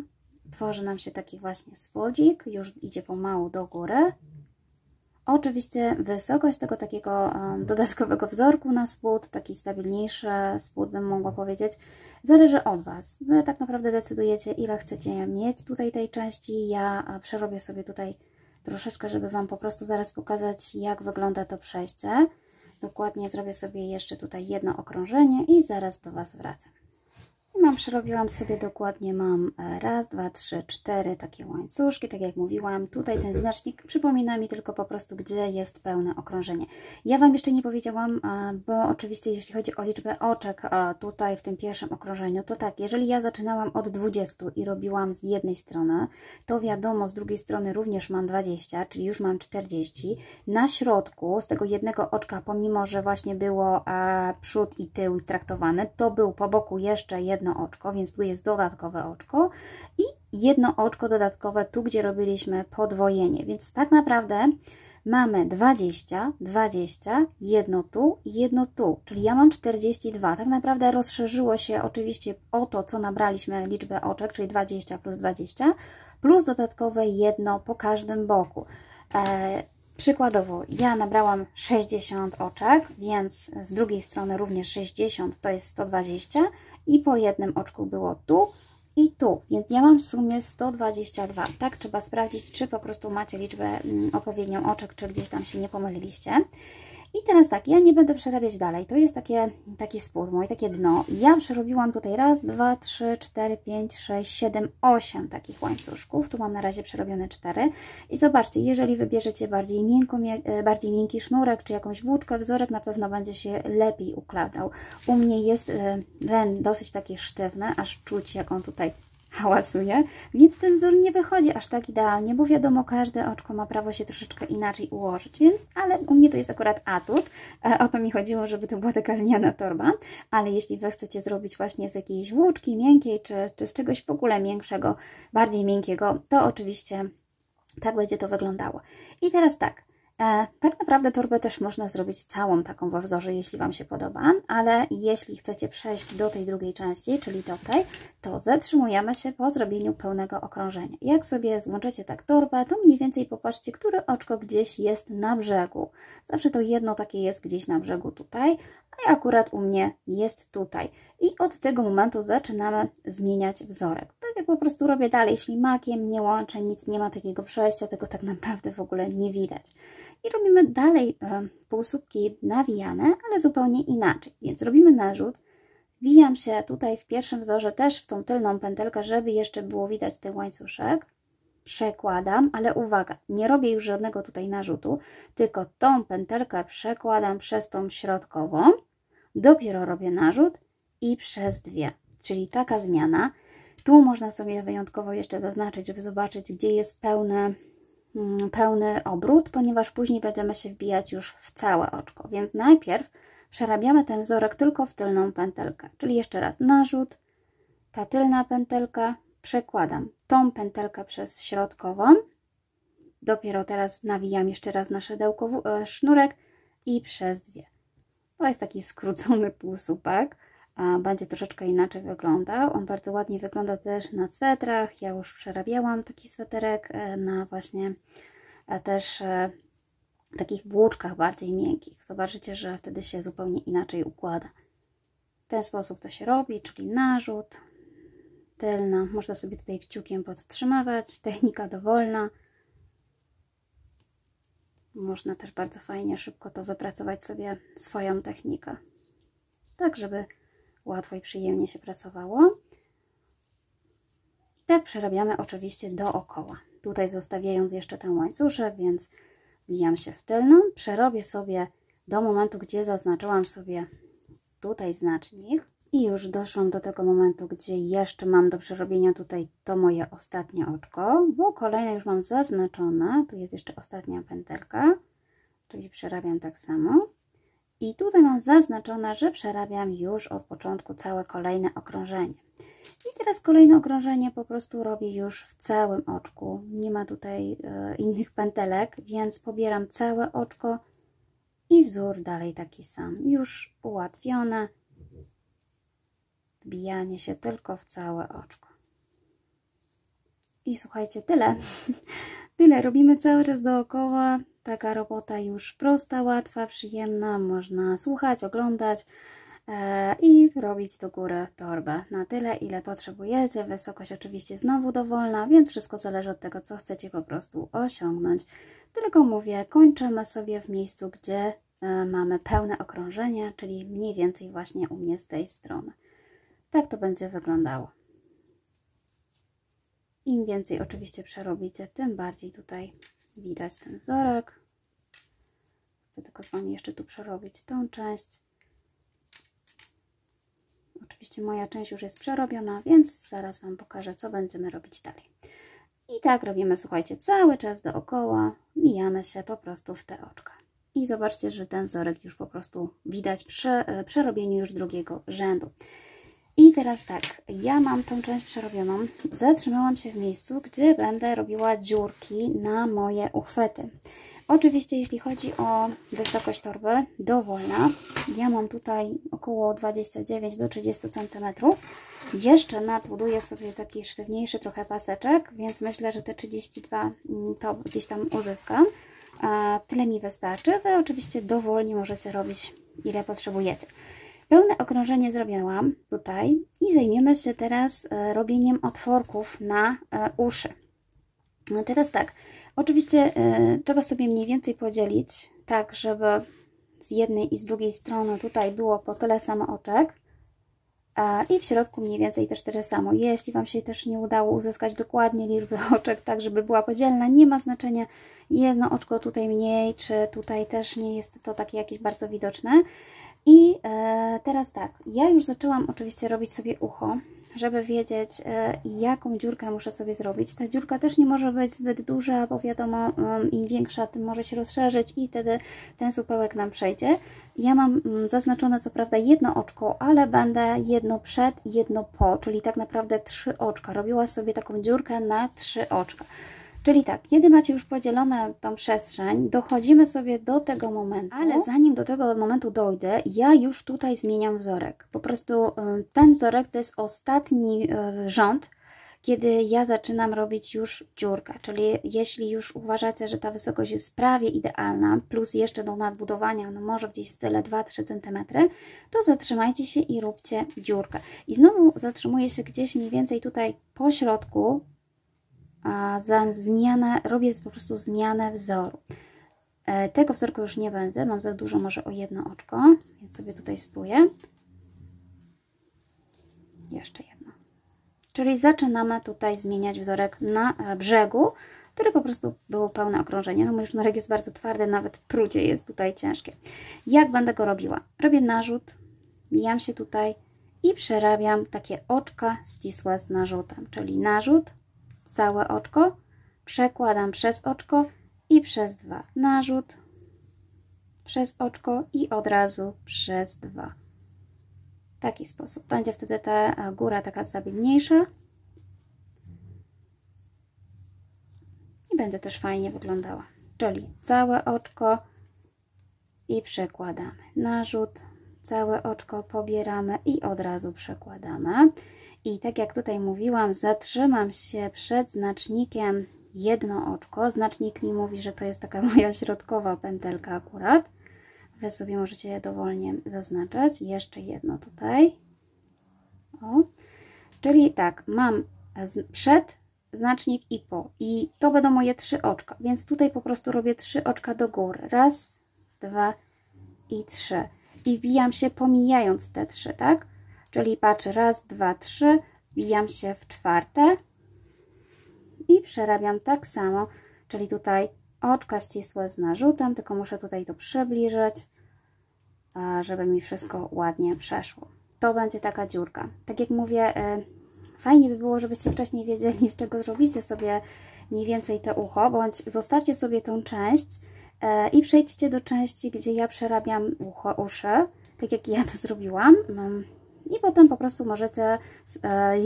Tworzy nam się taki właśnie spodzik, już idzie pomału do góry. Oczywiście wysokość tego takiego dodatkowego wzorku na spód, taki stabilniejszy spód bym mogła powiedzieć, zależy od Was. Wy tak naprawdę decydujecie, ile chcecie mieć tutaj tej części. Ja przerobię sobie tutaj troszeczkę, żeby Wam po prostu zaraz pokazać, jak wygląda to przejście. Dokładnie zrobię sobie jeszcze tutaj jedno okrążenie i zaraz do Was wracam. Przerobiłam sobie dokładnie, mam raz, dwa, trzy, cztery takie łańcuszki, tak jak mówiłam. Tutaj ten znacznik przypomina mi tylko po prostu, gdzie jest pełne okrążenie. Ja Wam jeszcze nie powiedziałam, bo oczywiście jeśli chodzi o liczbę oczek tutaj w tym pierwszym okrążeniu, to tak, jeżeli ja zaczynałam od 20 i robiłam z jednej strony, to wiadomo, z drugiej strony również mam 20, czyli już mam 40. Na środku z tego jednego oczka, pomimo że właśnie było przód i tył traktowane, to był po boku jeszcze jedno oczko, więc tu jest dodatkowe oczko i jedno oczko dodatkowe tu, gdzie robiliśmy podwojenie, więc tak naprawdę mamy 20, 20, jedno tu i jedno tu, czyli ja mam 42. Tak naprawdę rozszerzyło się oczywiście o to, co nabraliśmy liczbę oczek, czyli 20 plus 20, plus dodatkowe jedno po każdym boku. Przykładowo, ja nabrałam 60 oczek, więc z drugiej strony również 60 to jest 120 i po jednym oczku było tu i tu, więc ja mam w sumie 122. Tak, trzeba sprawdzić, czy po prostu macie liczbę odpowiednią oczek, czy gdzieś tam się nie pomyliliście. I teraz tak, ja nie będę przerabiać dalej, to jest taki spód mój, takie dno. Ja przerobiłam tutaj raz, dwa, trzy, cztery, pięć, sześć, siedem, 8 takich łańcuszków. Tu mam na razie przerobione 4. I zobaczcie, jeżeli wybierzecie bardziej miękki sznurek, czy jakąś włóczkę, wzorek na pewno będzie się lepiej układał. U mnie jest ten dosyć taki sztywny, aż czuć, jak on tutaj hałasuje, więc ten wzór nie wychodzi aż tak idealnie, bo wiadomo, każde oczko ma prawo się troszeczkę inaczej ułożyć, więc, ale u mnie to jest akurat atut, o to mi chodziło, żeby to była taka lniana torba, ale jeśli Wy chcecie zrobić właśnie z jakiejś włóczki miękkiej, czy z czegoś w ogóle miększego, bardziej miękkiego, to oczywiście tak będzie to wyglądało. I teraz tak, tak naprawdę torbę też można zrobić całą taką we wzorze, jeśli Wam się podoba, ale jeśli chcecie przejść do tej drugiej części, czyli do tej, to zatrzymujemy się po zrobieniu pełnego okrążenia. Jak sobie złączycie tak torbę, to mniej więcej popatrzcie, które oczko gdzieś jest na brzegu. Zawsze to jedno takie jest gdzieś na brzegu tutaj, a akurat u mnie jest tutaj. I od tego momentu zaczynamy zmieniać wzorek. Tak jak po prostu robię dalej, ślimakiem, nie łączę, nic, nie ma takiego przejścia, tego tak naprawdę w ogóle nie widać. I robimy dalej półsłupki nawijane, ale zupełnie inaczej. Więc robimy narzut, wbijam się tutaj w pierwszym wzorze też w tą tylną pętelkę, żeby jeszcze było widać ten łańcuszek. Przekładam, ale uwaga, nie robię już żadnego tutaj narzutu, tylko tą pętelkę przekładam przez tą środkową, dopiero robię narzut i przez dwie, czyli taka zmiana. Tu można sobie wyjątkowo jeszcze zaznaczyć, żeby zobaczyć, gdzie jest pełny obrót, ponieważ później będziemy się wbijać już w całe oczko, więc najpierw przerabiamy ten wzorek tylko w tylną pętelkę, czyli jeszcze raz narzut, ta tylna pętelka, przekładam tą pętelkę przez środkową, dopiero teraz nawijam jeszcze raz na szydełko sznurek i przez dwie. To jest taki skrócony półsłupek, będzie troszeczkę inaczej wyglądał. On bardzo ładnie wygląda też na swetrach. Ja już przerabiałam taki sweterek na właśnie też takich włóczkach bardziej miękkich. Zobaczycie, że wtedy się zupełnie inaczej układa. W ten sposób to się robi, czyli narzut, tylna. Można sobie tutaj kciukiem podtrzymywać. Technika dowolna. Można też bardzo fajnie, szybko to wypracować sobie swoją technikę. Tak, żeby łatwo i przyjemnie się pracowało. I tak przerabiamy oczywiście dookoła. Tutaj zostawiając jeszcze ten łańcuszek, więc wbijam się w tylną. Przerobię sobie do momentu, gdzie zaznaczyłam sobie tutaj znacznik. I już doszłam do tego momentu, gdzie jeszcze mam do przerobienia tutaj to moje ostatnie oczko, bo kolejne już mam zaznaczone. Tu jest jeszcze ostatnia pętelka, czyli przerabiam tak samo. I tutaj mam zaznaczone, że przerabiam już od początku całe kolejne okrążenie. I teraz kolejne okrążenie po prostu robię już w całym oczku. Nie ma tutaj innych pętelek, więc pobieram całe oczko i wzór dalej taki sam. Już ułatwione. Wbijanie się tylko w całe oczko. I słuchajcie, tyle. Tyle. Robimy cały czas dookoła. Taka robota już prosta, łatwa, przyjemna. Można słuchać, oglądać. i robić do góry torbę na tyle, ile potrzebujecie. Wysokość oczywiście znowu dowolna, więc wszystko zależy od tego, co chcecie po prostu osiągnąć. Tylko mówię, kończymy sobie w miejscu, gdzie mamy pełne okrążenie, czyli mniej więcej właśnie u mnie z tej strony. Tak to będzie wyglądało. Im więcej oczywiście przerobicie, tym bardziej tutaj widać ten wzorek. Chcę tylko z Wami jeszcze tu przerobić tą część. Oczywiście moja część już jest przerobiona, więc zaraz Wam pokażę, co będziemy robić dalej. I tak robimy, słuchajcie, cały czas dookoła, mijamy się po prostu w te oczka. I zobaczcie, że ten wzorek już po prostu widać przy przerobieniu już drugiego rzędu. I teraz tak, ja mam tą część przerobioną, zatrzymałam się w miejscu, gdzie będę robiła dziurki na moje uchwyty. Oczywiście jeśli chodzi o wysokość torby, dowolna, ja mam tutaj około 29 do 30 cm. Jeszcze nadbuduję sobie taki sztywniejszy trochę paseczek, więc myślę, że te 32 to gdzieś tam uzyskam. Tyle mi wystarczy. Wy oczywiście dowolnie możecie robić, ile potrzebujecie. Pełne okrążenie zrobiłam tutaj i zajmiemy się teraz robieniem otworków na uszy. No teraz tak, oczywiście trzeba sobie mniej więcej podzielić, tak żeby z jednej i z drugiej strony tutaj było po tyle samo oczek i w środku mniej więcej też tyle samo. Jeśli Wam się też nie udało uzyskać dokładnie liczby oczek, tak żeby była podzielna, nie ma znaczenia, jedno oczko tutaj mniej, czy tutaj też nie jest to takie jakieś bardzo widoczne. I teraz tak, ja już zaczęłam oczywiście robić sobie ucho, żeby wiedzieć, jaką dziurkę muszę sobie zrobić. Ta dziurka też nie może być zbyt duża, bo wiadomo, im większa, tym może się rozszerzyć i wtedy ten supełek nam przejdzie. Ja mam zaznaczone co prawda jedno oczko, ale będę jedno przed i jedno po, czyli tak naprawdę 3 oczka. Robiła sobie taką dziurkę na 3 oczka. Czyli tak, kiedy macie już podzielone tą przestrzeń, dochodzimy sobie do tego momentu, ale zanim do tego momentu dojdę, ja już tutaj zmieniam wzorek. Po prostu ten wzorek to jest ostatni rząd, kiedy ja zaczynam robić już dziurkę. Czyli jeśli już uważacie, że ta wysokość jest prawie idealna, plus jeszcze do nadbudowania, no może gdzieś z tyle 2-3 cm, to zatrzymajcie się i róbcie dziurkę. I znowu zatrzymuję się gdzieś mniej więcej tutaj po środku, a za zmianę robię po prostu zmianę wzoru. Tego wzorku już nie będzie, mam za dużo może o jedno oczko, więc sobie tutaj spróbuję. Jeszcze jedno. Czyli zaczynamy tutaj zmieniać wzorek na brzegu, który po prostu było pełne okrążenie. No mój sznurek jest bardzo twardy, nawet prucie jest tutaj ciężkie. Jak będę go robiła? Robię narzut, mijam się tutaj i przerabiam takie oczka ścisłe z narzutem, czyli narzut, całe oczko, przekładam przez oczko i przez 2. Narzut, przez oczko i od razu przez 2. W taki sposób. Będzie wtedy ta góra taka stabilniejsza. I będzie też fajnie wyglądała. Czyli całe oczko i przekładamy. Narzut, całe oczko pobieramy i od razu przekładamy. I tak jak tutaj mówiłam, zatrzymam się przed znacznikiem jedno oczko. Znacznik mi mówi, że to jest taka moja środkowa pętelka akurat. Wy sobie możecie je dowolnie zaznaczać. Jeszcze jedno tutaj. O. Czyli tak, mam przed znacznik i po. I to będą moje 3 oczka. Więc tutaj po prostu robię 3 oczka do góry. Raz, 2 i 3. I wbijam się pomijając te 3, tak? Czyli patrzę, raz, 2, 3, wbijam się w 4 i przerabiam tak samo, czyli tutaj oczka ścisłe z narzutem, tylko muszę tutaj to przybliżyć, żeby mi wszystko ładnie przeszło. To będzie taka dziurka. Tak jak mówię, fajnie by było, żebyście wcześniej wiedzieli, z czego zrobicie sobie mniej więcej te ucho, bądź zostawcie sobie tą część i przejdźcie do części, gdzie ja przerabiam uszy, tak jak ja to zrobiłam. I potem po prostu możecie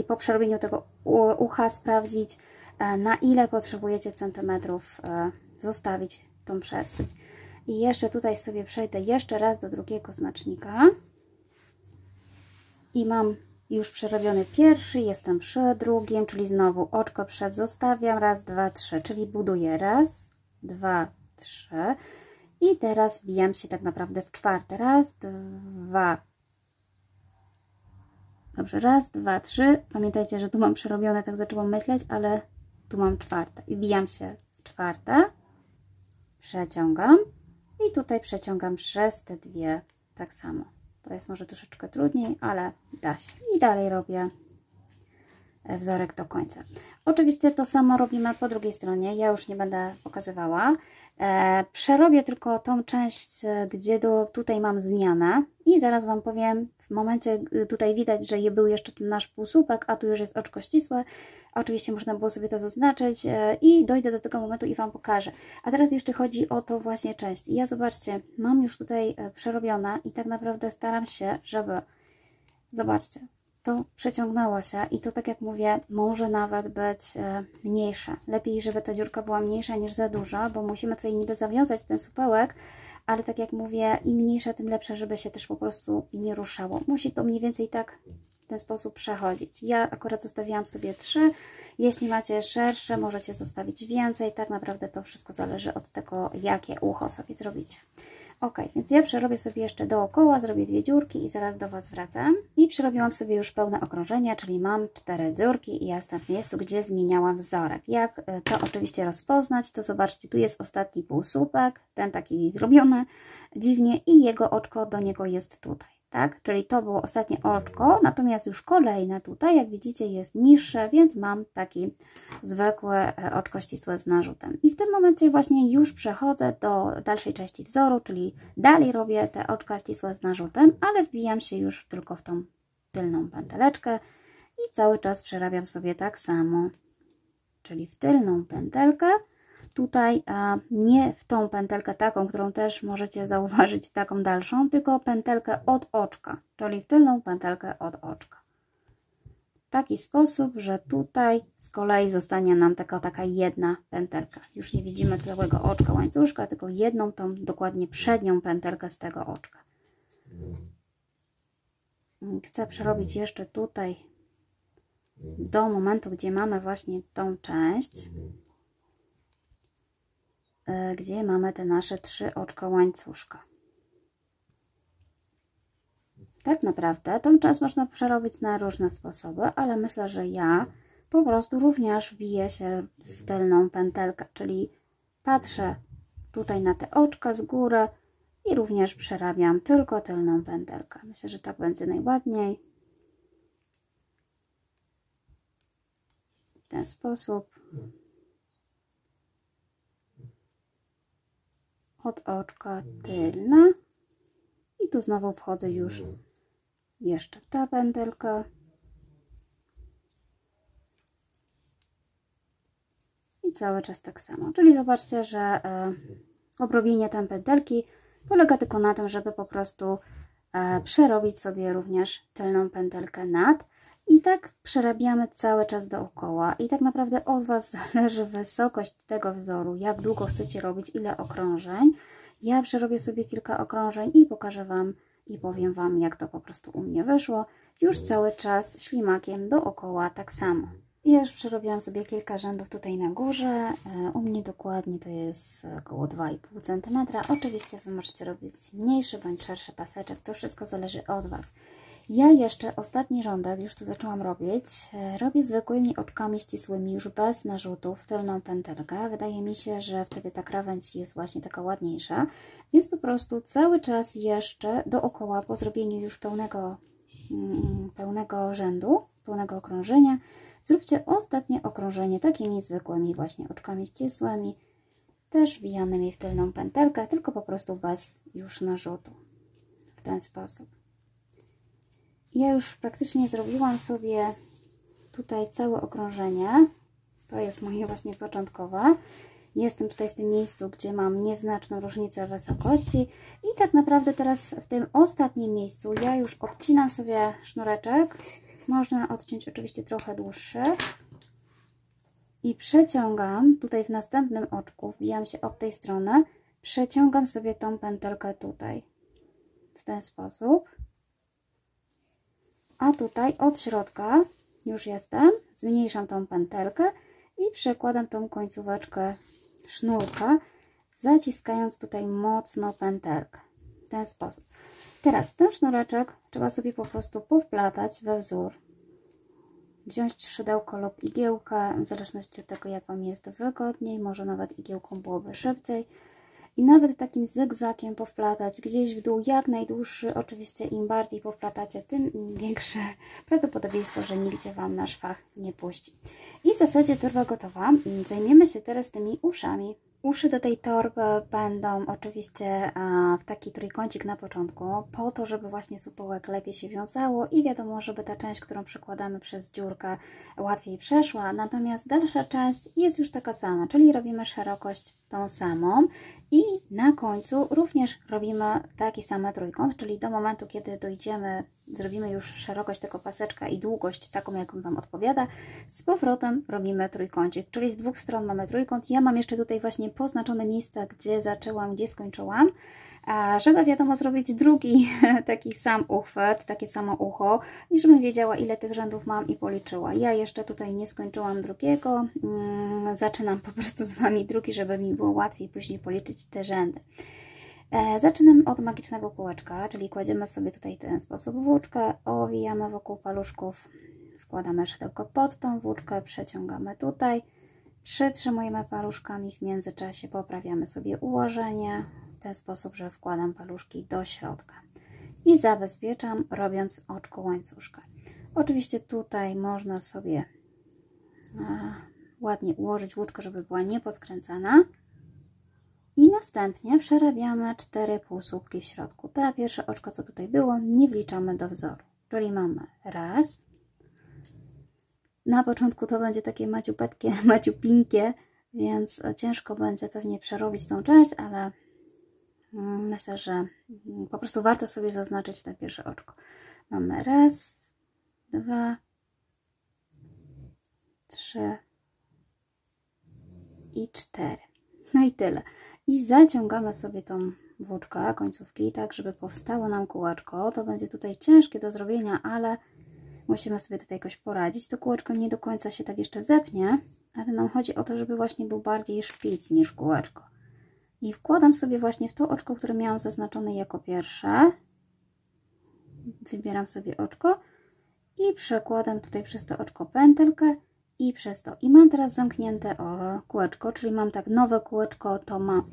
po przerobieniu tego ucha sprawdzić, na ile potrzebujecie centymetrów zostawić tą przestrzeń. I jeszcze tutaj sobie przejdę jeszcze raz do drugiego znacznika. I mam już przerobiony pierwszy, jestem przy drugim, czyli znowu oczko przed zostawiam, raz, 2, 3, czyli buduję raz, 2, 3 i teraz wbijam się tak naprawdę w 4, raz, 2, Dobrze, raz, dwa, trzy. Pamiętajcie, że tu mam przerobione, tak zaczęłam myśleć, ale tu mam czwarte. I wbijam się w czwarte, przeciągam i tutaj przeciągam przez te dwie tak samo. To jest może troszeczkę trudniej, ale da się. I dalej robię wzorek do końca. Oczywiście to samo robimy po drugiej stronie. Ja już nie będę pokazywała. Przerobię tylko tą część, gdzie tutaj mam zmianę i zaraz Wam powiem, w momencie tutaj widać, że był jeszcze ten nasz półsłupek, a tu już jest oczko ścisłe. Oczywiście można było sobie to zaznaczyć i dojdę do tego momentu i Wam pokażę. A teraz jeszcze chodzi o to właśnie część. I ja zobaczcie, mam już tutaj przerobione i tak naprawdę staram się, żeby, zobaczcie, to przeciągnęło się i to, tak jak mówię, może nawet być mniejsze. Lepiej, żeby ta dziurka była mniejsza niż za duża, bo musimy tutaj niby zawiązać ten supełek, ale tak jak mówię, im mniejsza, tym lepsze, żeby się też po prostu nie ruszało. Musi to mniej więcej tak w ten sposób przechodzić. Ja akurat zostawiłam sobie 3. Jeśli macie szersze, możecie zostawić więcej. Tak naprawdę to wszystko zależy od tego, jakie ucho sobie zrobicie. Ok, więc ja przerobię sobie jeszcze dookoła, zrobię 2 dziurki i zaraz do Was wracam. I przerobiłam sobie już pełne okrążenie, czyli mam 4 dziurki i jestem w miejscu, gdzie zmieniałam wzorek. Jak to oczywiście rozpoznać, to zobaczcie, tu jest ostatni półsłupek, ten taki zrobiony dziwnie i jego oczko do niego jest tutaj. Tak? Czyli to było ostatnie oczko, natomiast już kolejne tutaj, jak widzicie, jest niższe, więc mam taki zwykłe oczko ścisłe z narzutem. I w tym momencie właśnie już przechodzę do dalszej części wzoru, czyli dalej robię te oczka ścisłe z narzutem, ale wbijam się już tylko w tą tylną pęteleczkę i cały czas przerabiam sobie tak samo, czyli w tylną pętelkę. Tutaj nie w tą pętelkę taką, którą też możecie zauważyć, taką dalszą, tylko pętelkę od oczka, czyli w tylną pętelkę od oczka. W taki sposób, że tutaj z kolei zostanie nam taka jedna pętelka. Już nie widzimy całego oczka łańcuszka, tylko jedną tą dokładnie przednią pętelkę z tego oczka. Chcę przerobić jeszcze tutaj do momentu, gdzie mamy właśnie tą część, gdzie mamy te nasze 3 oczka łańcuszka. Tak naprawdę tą część można przerobić na różne sposoby, ale myślę, że ja po prostu również wbiję się w tylną pętelkę, czyli patrzę tutaj na te oczka z góry i również przerabiam tylko tylną pętelkę. Myślę, że tak będzie najładniej. W ten sposób. Od oczka tylna i tu znowu wchodzę już jeszcze w tę pętelkę i cały czas tak samo, czyli zobaczcie, że obrobienie tej pętelki polega tylko na tym, żeby po prostu przerobić sobie również tylną pętelkę nad i tak przerabiamy cały czas dookoła i tak naprawdę od Was zależy wysokość tego wzoru, jak długo chcecie robić, ile okrążeń. Ja przerobię sobie kilka okrążeń i pokażę Wam i powiem Wam, jak to po prostu u mnie wyszło. Już cały czas ślimakiem dookoła tak samo. Ja już przerobiłam sobie kilka rzędów tutaj na górze. U mnie dokładnie to jest około 2,5 cm. Oczywiście Wy możecie robić mniejszy bądź szerszy paseczek. To wszystko zależy od Was. Ja jeszcze ostatni rządek już tu zaczęłam robić. Robię zwykłymi oczkami ścisłymi, już bez narzutów, tylną pętelkę. Wydaje mi się, że wtedy ta krawędź jest właśnie taka ładniejsza. Więc po prostu cały czas jeszcze dookoła, po zrobieniu już pełnego rzędu, pełnego okrążenia, zróbcie ostatnie okrążenie takimi zwykłymi właśnie oczkami ścisłymi, też wbijanymi w tylną pętelkę, tylko po prostu bez już narzutu. W ten sposób. Ja już praktycznie zrobiłam sobie tutaj całe okrążenie. To jest moje właśnie początkowe. Jestem tutaj w tym miejscu, gdzie mam nieznaczną różnicę wysokości. I tak naprawdę teraz w tym ostatnim miejscu ja już odcinam sobie sznureczek. Można odciąć oczywiście trochę dłuższy. I przeciągam tutaj w następnym oczku, wbijam się od tej strony, przeciągam sobie tą pętelkę tutaj. W ten sposób. A tutaj od środka już jestem, zmniejszam tą pętelkę i przekładam tą końcóweczkę sznurka, zaciskając tutaj mocno pętelkę. W ten sposób. Teraz ten sznureczek trzeba sobie po prostu powplatać we wzór. Wziąć szydełko lub igiełkę, w zależności od tego, jak Wam jest wygodniej, może nawet igiełką byłoby szybciej. I nawet takim zygzakiem powplatać gdzieś w dół, jak najdłuższy. Oczywiście im bardziej powplatacie, tym większe prawdopodobieństwo, że nigdzie Wam na szwach nie puści. I w zasadzie torba gotowa. Zajmiemy się teraz tymi uszami. Uszy do tej torby będą oczywiście w taki trójkącik na początku, po to, żeby właśnie supełek lepiej się wiązało i wiadomo, żeby ta część, którą przekładamy przez dziurkę, łatwiej przeszła. Natomiast dalsza część jest już taka sama, czyli robimy szerokość tą samą i na końcu również robimy taki sam trójkąt, czyli do momentu, kiedy dojdziemy, zrobimy już szerokość tego paseczka i długość taką, jaką Wam odpowiada, z powrotem robimy trójkącik, czyli z dwóch stron mamy trójkąt. Ja mam jeszcze tutaj właśnie poznaczone miejsca, gdzie zaczęłam, gdzie skończyłam, żeby wiadomo zrobić drugi taki sam uchwyt, takie samo ucho i żebym wiedziała, ile tych rzędów mam i policzyła. Ja jeszcze tutaj nie skończyłam drugiego, zaczynam po prostu z Wami drugi, żeby mi było łatwiej później policzyć te rzędy. Zaczynam od magicznego kółeczka, czyli kładziemy sobie tutaj w ten sposób włóczkę, owijamy wokół paluszków, wkładamy szydełko pod tą włóczkę, przeciągamy tutaj, przytrzymujemy paluszkami, w międzyczasie poprawiamy sobie ułożenie w ten sposób, że wkładam paluszki do środka i zabezpieczam, robiąc oczko łańcuszka. Oczywiście tutaj można sobie ładnie ułożyć włóczkę, żeby była nieposkręcana. I następnie przerabiamy 4 półsłupki w środku. To pierwsze oczko, co tutaj było, nie wliczamy do wzoru. Czyli mamy raz. Na początku to będzie takie maciupetkie, maciupinkie, więc ciężko będzie pewnie przerobić tą część, ale myślę, że po prostu warto sobie zaznaczyć to pierwsze oczko. Mamy raz, 2, 3 i 4. No i tyle. I zaciągamy sobie tą włóczkę, końcówki, tak żeby powstało nam kółeczko. To będzie tutaj ciężkie do zrobienia, ale musimy sobie tutaj jakoś poradzić. To kółeczko nie do końca się tak jeszcze zepnie, ale nam chodzi o to, żeby właśnie był bardziej szpic niż kółeczko. I wkładam sobie właśnie w to oczko, które miałam zaznaczone jako pierwsze. Wybieram sobie oczko i przekładam tutaj przez to oczko pętelkę i przez to. I mam teraz zamknięte kółeczko, czyli mam tak nowe kółeczko, to ma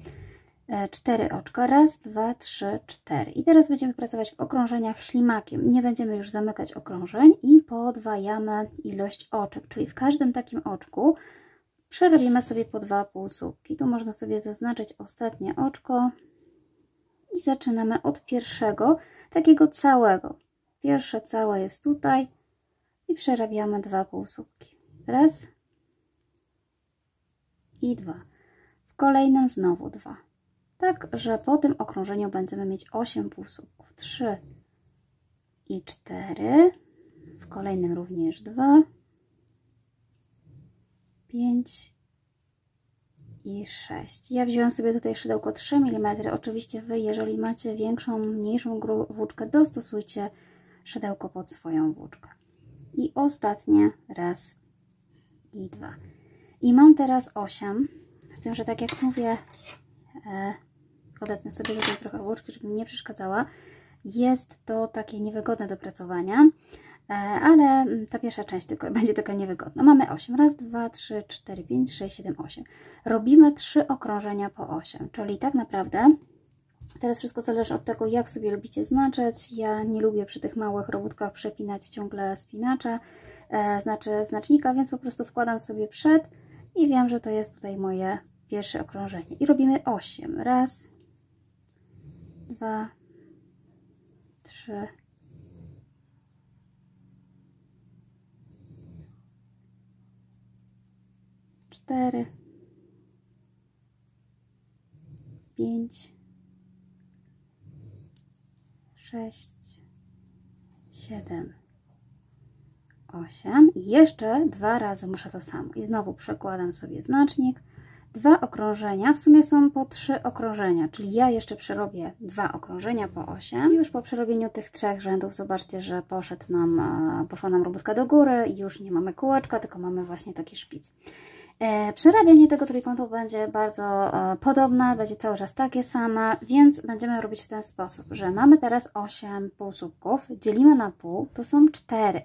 4 oczka. Raz, 2, 3, 4. I teraz będziemy pracować w okrążeniach ślimakiem. Nie będziemy już zamykać okrążeń i podwajamy ilość oczek, czyli w każdym takim oczku przerobimy sobie po 2 półsłupki. Tu można sobie zaznaczyć ostatnie oczko i zaczynamy od pierwszego, takiego całego. Pierwsze całe jest tutaj i przerabiamy 2 półsłupki. Raz i 2. W kolejnym znowu 2. Tak, że po tym okrążeniu będziemy mieć 8 półsłupków. 3 i 4. W kolejnym również 2. 5 i 6. Ja wziąłem sobie tutaj szydełko 3 mm. Oczywiście Wy, jeżeli macie większą, mniejszą włóczkę, dostosujcie szydełko pod swoją włóczkę. I ostatnie raz i 2. I mam teraz 8. Z tym, że tak jak mówię, odetnę sobie tutaj trochę włóczki, żeby mi nie przeszkadzała. Jest to takie niewygodne do pracowania, ale ta pierwsza część tylko będzie taka niewygodna. Mamy 8. Raz, 2, 3, 4, 5, 6, 7, 8. Robimy 3 okrążenia po 8, czyli tak naprawdę teraz wszystko zależy od tego, jak sobie lubicie znaczyć. Ja nie lubię przy tych małych robótkach przepinać ciągle spinacze, znacznika, więc po prostu wkładam sobie przed i wiem, że to jest tutaj moje pierwsze okrążenie. I robimy 8. Raz, 2, 3, 4, 5, 6, 7, 8 i jeszcze 2 razy muszę to samo. I znowu przekładam sobie znacznik. 2 okrążenia, w sumie są po 3 okrążenia, czyli ja jeszcze przerobię 2 okrążenia po 8. I już po przerobieniu tych 3 rzędów zobaczcie, że poszła nam robótka do góry i już nie mamy kółeczka, tylko mamy właśnie taki szpic. Przerabianie tego trójkątu będzie bardzo podobne, będzie cały czas takie same, więc będziemy robić w ten sposób, że mamy teraz 8 półsłupków, dzielimy na pół, to są 4.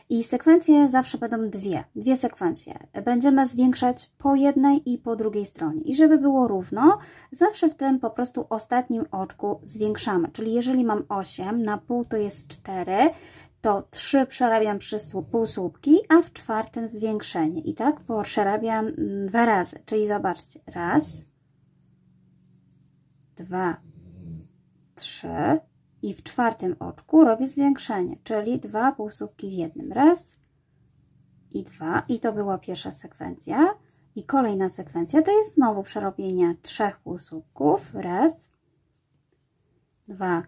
I sekwencje zawsze będą dwie sekwencje. Będziemy zwiększać po jednej i po drugiej stronie. I żeby było równo, zawsze w tym po prostu ostatnim oczku zwiększamy. Czyli jeżeli mam 8, na pół to jest 4, to 3 przerabiam przez półsłupki, a w czwartym zwiększenie. I tak przerabiam 2 razy. Czyli zobaczcie, raz, 2, 3 i w czwartym oczku robię zwiększenie, czyli 2 półsłupki w jednym. Raz i 2. I to była pierwsza sekwencja. I kolejna sekwencja to jest znowu przerobienie 3 półsłupków. Raz, 2,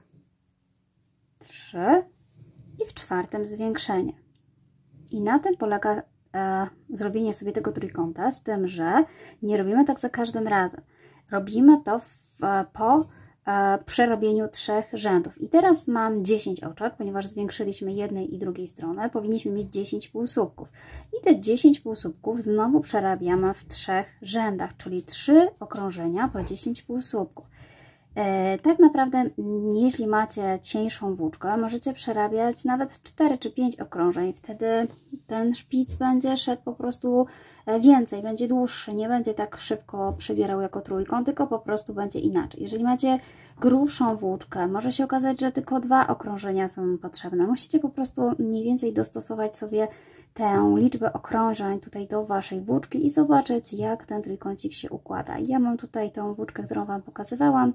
3 i w czwartym zwiększenie. I na tym polega zrobienie sobie tego trójkąta, z tym, że nie robimy tak za każdym razem. Robimy to po przerobieniu 3 rzędów. I teraz mam 10 oczek, ponieważ zwiększyliśmy jednej i drugiej stronę, powinniśmy mieć 10 półsłupków. I te 10 półsłupków znowu przerabiamy w 3 rzędach, czyli 3 okrążenia po 10 półsłupków. Tak naprawdę, jeśli macie cieńszą włóczkę, możecie przerabiać nawet 4 czy 5 okrążeń. Wtedy ten szpic będzie szedł po prostu więcej, będzie dłuższy, nie będzie tak szybko przybierał jako trójkąt, tylko po prostu będzie inaczej. Jeżeli macie grubszą włóczkę, może się okazać, że tylko 2 okrążenia są potrzebne. Musicie po prostu mniej więcej dostosować sobie tę liczbę okrążeń tutaj do waszej włóczki i zobaczyć, jak ten trójkącik się układa. Ja mam tutaj tą włóczkę, którą wam pokazywałam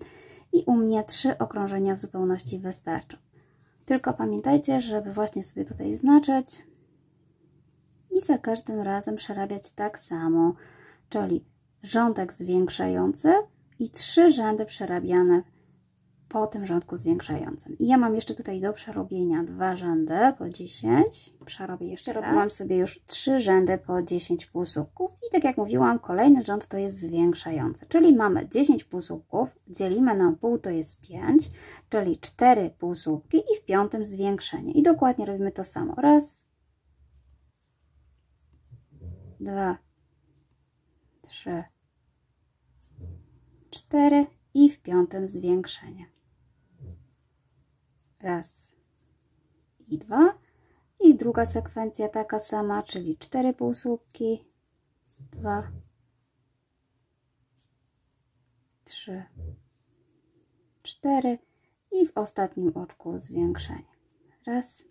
i u mnie 3 okrążenia w zupełności wystarczą. Tylko pamiętajcie, żeby właśnie sobie tutaj znaczyć i za każdym razem przerabiać tak samo, czyli rządek zwiększający i 3 rzędy przerabiane po tym rządku zwiększającym. I ja mam jeszcze tutaj do przerobienia 2 rzędy po 10. Przerobię jeszcze raz. Robiłam sobie już 3 rzędy po 10 półsłupków. I tak jak mówiłam, kolejny rząd to jest zwiększający. Czyli mamy 10 półsłupków, dzielimy na pół, to jest 5, czyli 4 półsłupki i w piątym zwiększenie. I dokładnie robimy to samo. Raz, 2, 3, 4 i w piątym zwiększenie. Raz i 2. I druga sekwencja taka sama, czyli 4 półsłupki. 2, 3, 4 i w ostatnim oczku zwiększenie. Raz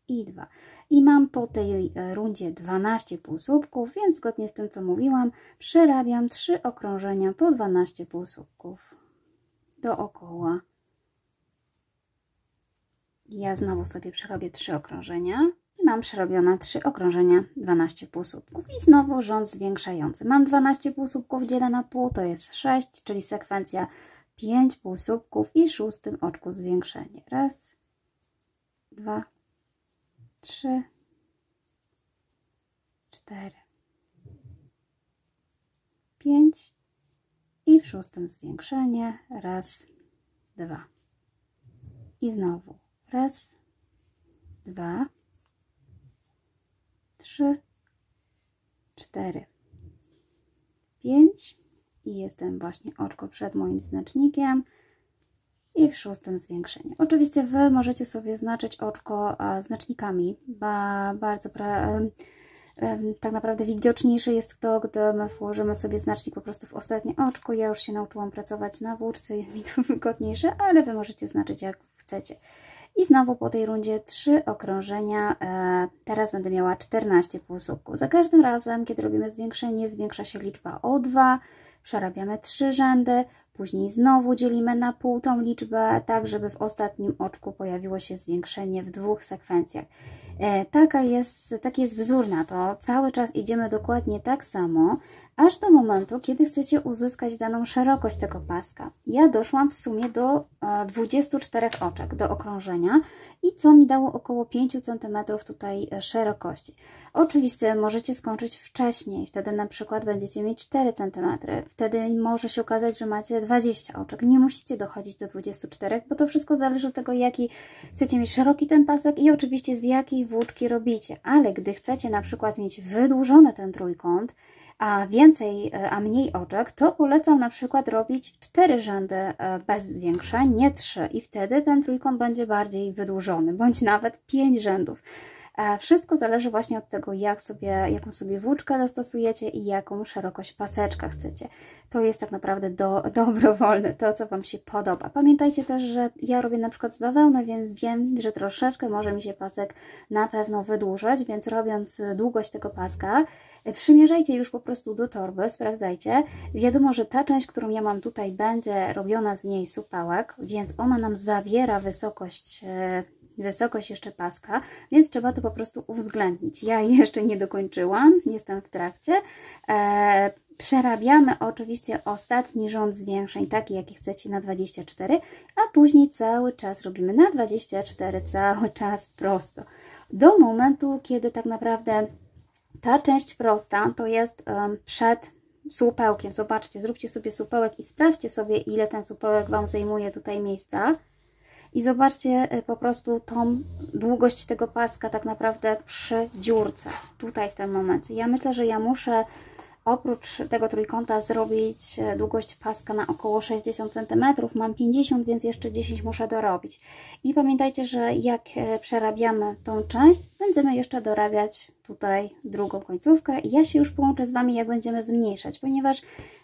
i 2. I mam po tej rundzie 12 półsłupków, więc zgodnie z tym, co mówiłam, przerabiam 3 okrążenia po 12 półsłupków dookoła. Ja znowu sobie przerobię 3 okrążenia i mam przerobione 3 okrążenia, 12 półsłupków i znowu rząd zwiększający. Mam 12 półsłupków, dzielę na pół, to jest 6, czyli sekwencja 5 półsłupków i w szóstym oczku zwiększenie. Raz, 2, 3, 4, 5 i w szóstym zwiększenie. Raz, 2 i znowu raz, 2, 3, 4, 5 i jestem właśnie oczko przed moim znacznikiem i w szóstym zwiększenie. Oczywiście Wy możecie sobie znaczyć oczko znacznikami, bardzo tak naprawdę widoczniejsze jest to, gdy my włożymy sobie znacznik po prostu w ostatnie oczko. Ja już się nauczyłam pracować na włóczce, jest mi to wygodniejsze, ale Wy możecie znaczyć jak chcecie. I znowu po tej rundzie 3 okrążenia, teraz będę miała 14 półsłupków. Za każdym razem, kiedy robimy zwiększenie, zwiększa się liczba o 2, przerabiamy 3 rzędy, później znowu dzielimy na pół tą liczbę, tak żeby w ostatnim oczku pojawiło się zwiększenie w 2 sekwencjach. Taki jest wzór na to. Cały czas idziemy dokładnie tak samo, aż do momentu, kiedy chcecie uzyskać daną szerokość tego paska. Ja doszłam w sumie do 24 oczek do okrążenia i co mi dało około 5 cm tutaj szerokości. Oczywiście możecie skończyć wcześniej, wtedy na przykład będziecie mieć 4 cm. Wtedy może się okazać, że macie 20 oczek. Nie musicie dochodzić do 24, bo to wszystko zależy od tego, jaki chcecie mieć szeroki ten pasek i oczywiście z jakiej włóczki robicie. Ale gdy chcecie na przykład mieć wydłużony ten trójkąt, a mniej oczek, to polecam na przykład robić 4 rzędy bez zwiększeń, nie 3 i wtedy ten trójkąt będzie bardziej wydłużony, bądź nawet 5 rzędów. Wszystko zależy właśnie od tego, jaką sobie włóczkę dostosujecie i jaką szerokość paseczka chcecie. To jest tak naprawdę dobrowolne, to co Wam się podoba. Pamiętajcie też, że ja robię na przykład z bawełny, więc wiem, że troszeczkę może mi się pasek na pewno wydłużyć, więc robiąc długość tego paska, przymierzajcie już po prostu do torby, sprawdzajcie. Wiadomo, że ta część, którą ja mam tutaj, będzie robiona z niej supełek, więc ona nam zawiera wysokość jeszcze paska, więc trzeba to po prostu uwzględnić. Ja jeszcze nie dokończyłam, jestem w trakcie. Przerabiamy oczywiście ostatni rząd zwiększeń, taki jaki chcecie, na 24, a później cały czas robimy na 24, cały czas prosto. Do momentu, kiedy tak naprawdę ta część prosta to jest przed supełkiem. Zobaczcie, zróbcie sobie supełek i sprawdźcie sobie, ile ten supełek Wam zajmuje tutaj miejsca. I zobaczcie po prostu tą długość tego paska tak naprawdę przy dziurce, tutaj w tym momencie. Ja myślę, że ja muszę oprócz tego trójkąta zrobić długość paska na około 60 cm. Mam 50, więc jeszcze 10 muszę dorobić. I pamiętajcie, że jak przerabiamy tą część, będziemy jeszcze dorabiać tutaj drugą końcówkę. I ja się już połączę z Wami, jak będziemy zmniejszać, ponieważ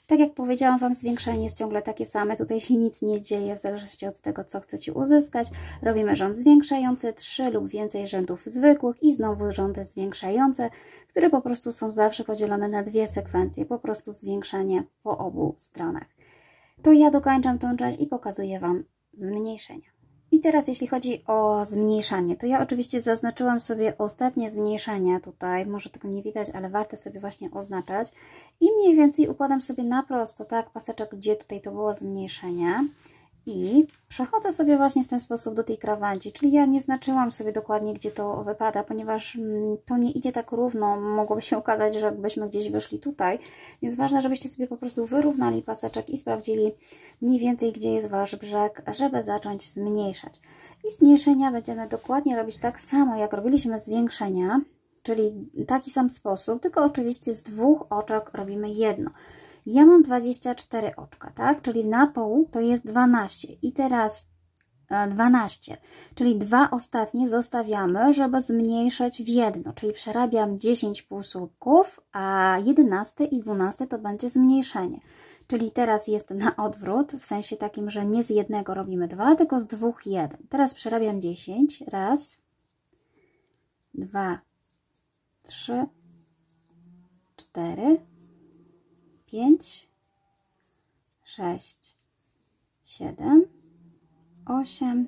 tak jak powiedziałam Wam, zwiększenie jest ciągle takie same. Tutaj się nic nie dzieje w zależności od tego, co chcecie uzyskać. Robimy rząd zwiększający, 3 lub więcej rzędów zwykłych i znowu rządy zwiększające, które po prostu są zawsze podzielone na 2 sekwencje. Po prostu zwiększenie po obu stronach. To ja dokończam tą część i pokazuję Wam zmniejszenia. I teraz jeśli chodzi o zmniejszanie, to ja oczywiście zaznaczyłam sobie ostatnie zmniejszenia tutaj, może tego nie widać, ale warto sobie właśnie oznaczać i mniej więcej układam sobie na prosto, tak, paseczek, gdzie tutaj to było zmniejszenie i przechodzę sobie właśnie w ten sposób do tej krawędzi, czyli ja nie znaczyłam sobie dokładnie, gdzie to wypada, ponieważ to nie idzie tak równo, mogłoby się okazać, że byśmy gdzieś wyszli tutaj, więc ważne, żebyście sobie po prostu wyrównali paseczek i sprawdzili mniej więcej, gdzie jest Wasz brzeg, żeby zacząć zmniejszać. I zmniejszenia będziemy dokładnie robić tak samo, jak robiliśmy zwiększenia, czyli taki sam sposób, tylko oczywiście z 2 oczek robimy jedno. Ja mam 24 oczka, tak? Czyli na pół to jest 12 i teraz 12, czyli 2 ostatnie zostawiamy, żeby zmniejszyć w jedno, czyli przerabiam 10 półsłupków, a 11 i 12 to będzie zmniejszenie. Czyli teraz jest na odwrót, w sensie takim, że nie z jednego robimy 2, tylko z 2 1. Teraz przerabiam 10, raz, 2, 3, 4, 5, 6, 7, 8,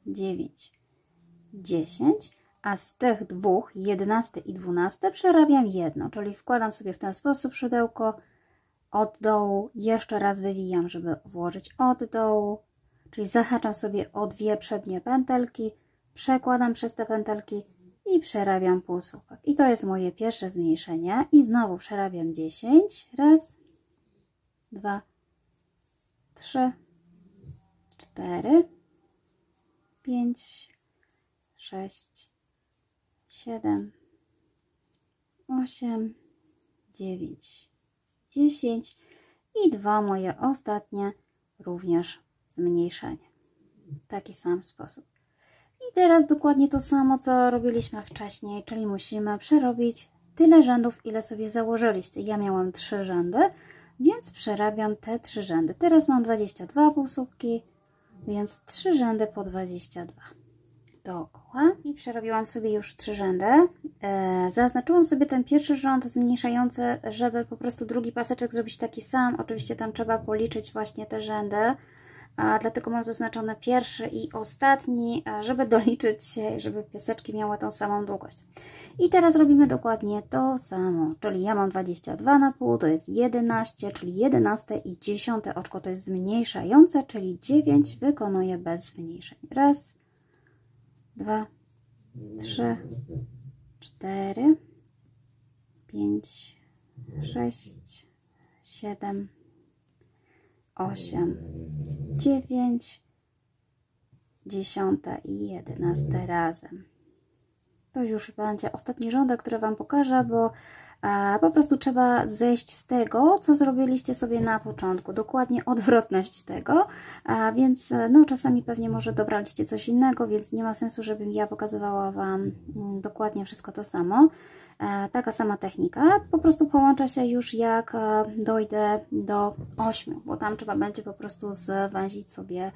9, 10, a z tych 2, 11 i 12 przerabiam jedno, czyli wkładam sobie w ten sposób szydełko od dołu, jeszcze raz wywijam, żeby włożyć od dołu, czyli zahaczam sobie o 2 przednie pętelki, przekładam przez te pętelki i przerabiam półsłupek. I to jest moje pierwsze zmniejszenie. I znowu przerabiam 10. Raz, 2, 3, 4, 5, 6, 7, 8, 9, 10 i 2 moje ostatnie również zmniejszenie. W taki sam sposób. I teraz dokładnie to samo, co robiliśmy wcześniej, czyli musimy przerobić tyle rzędów, ile sobie założyliście. Ja miałam 3 rzędy, więc przerabiam te 3 rzędy. Teraz mam 22 półsłupki, więc 3 rzędy po 22 dookoła. I przerobiłam sobie już 3 rzędy. Zaznaczyłam sobie ten pierwszy rząd zmniejszający, żeby po prostu drugi paseczek zrobić taki sam. Oczywiście tam trzeba policzyć właśnie te rzędy. Dlatego mam zaznaczone pierwszy i ostatni, żeby doliczyć, żeby pieseczki miały tą samą długość. I teraz robimy dokładnie to samo, czyli ja mam 22 na pół, to jest 11, czyli 11 i 10 oczko to jest zmniejszające, czyli 9 wykonuję bez zmniejszeń. Raz, 2, 3, 4, 5, 6, 7, 8, 9, 10 i 11 razem. To już będzie ostatni rządek, który Wam pokażę, bo Po prostu trzeba zejść z tego, co zrobiliście sobie na początku, dokładnie odwrotność tego, więc no czasami pewnie może dobraliście coś innego, więc nie ma sensu, żebym ja pokazywała Wam dokładnie wszystko to samo. Taka sama technika, po prostu połącza się już jak dojdę do 8, bo tam trzeba będzie po prostu zwęzić sobie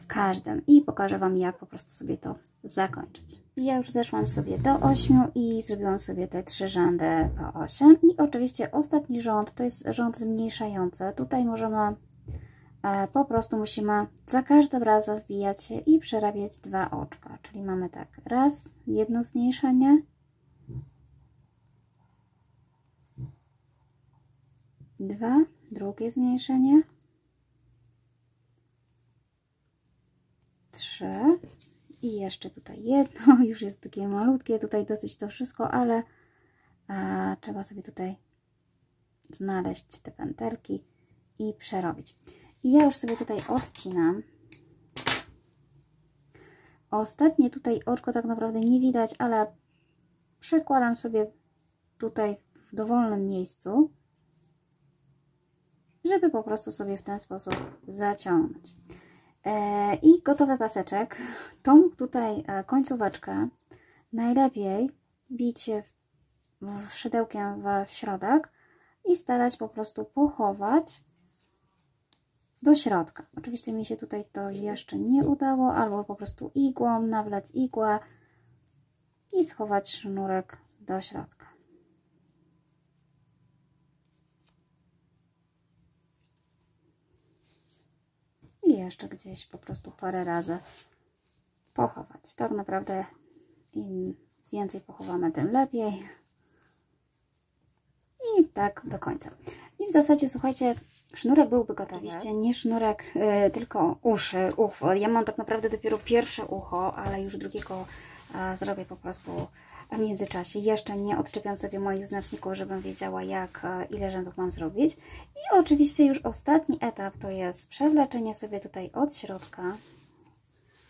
w każdym i pokażę Wam, jak po prostu sobie to zakończyć. Ja już zeszłam sobie do 8 i zrobiłam sobie te 3 rzędy po 8 i oczywiście ostatni rząd to jest rząd zmniejszający. Tutaj możemy po prostu musimy za każdym razem wbijać się i przerabiać 2 oczka, czyli mamy tak, raz, jedno zmniejszenie, 2, drugie zmniejszenie, 3 i jeszcze tutaj jedno, już jest takie malutkie, tutaj dosyć to wszystko, ale trzeba sobie tutaj znaleźć te pętelki i przerobić. I ja już sobie tutaj odcinam. Ostatnie tutaj oczko tak naprawdę nie widać, ale przykładam sobie tutaj w dowolnym miejscu, żeby po prostu sobie w ten sposób zaciągnąć. I gotowy paseczek. Tą tutaj końcóweczkę najlepiej bić się szydełkiem w środek i starać po prostu pochować do środka. Oczywiście mi się tutaj to jeszcze nie udało, albo po prostu igłą nawlec igłę i schować sznurek do środka. I jeszcze gdzieś po prostu parę razy pochować. Tak naprawdę im więcej pochowamy, tym lepiej. I tak do końca. I w zasadzie, słuchajcie, sznurek byłby gotowy. Oczywiście nie sznurek, tylko uszy, ucho. Ja mam tak naprawdę dopiero pierwsze ucho, ale już drugiego zrobię po prostu w międzyczasie. Jeszcze nie odczepiam sobie moich znaczników, żebym wiedziała, ile rzędów mam zrobić. I oczywiście już ostatni etap to jest przewleczenie sobie tutaj od środka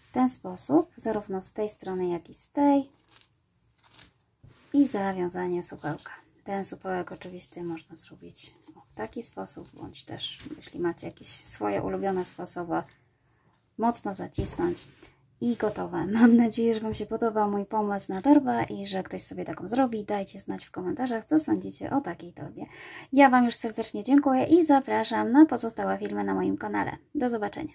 w ten sposób, zarówno z tej strony, jak i z tej. I zawiązanie supełka. Ten supełek oczywiście można zrobić w taki sposób, bądź też, jeśli macie jakieś swoje ulubione sposoby, mocno zacisnąć i gotowe. Mam nadzieję, że Wam się podobał mój pomysł na torbę i że ktoś sobie taką zrobi. Dajcie znać w komentarzach, co sądzicie o takiej torbie. Ja Wam już serdecznie dziękuję i zapraszam na pozostałe filmy na moim kanale. Do zobaczenia.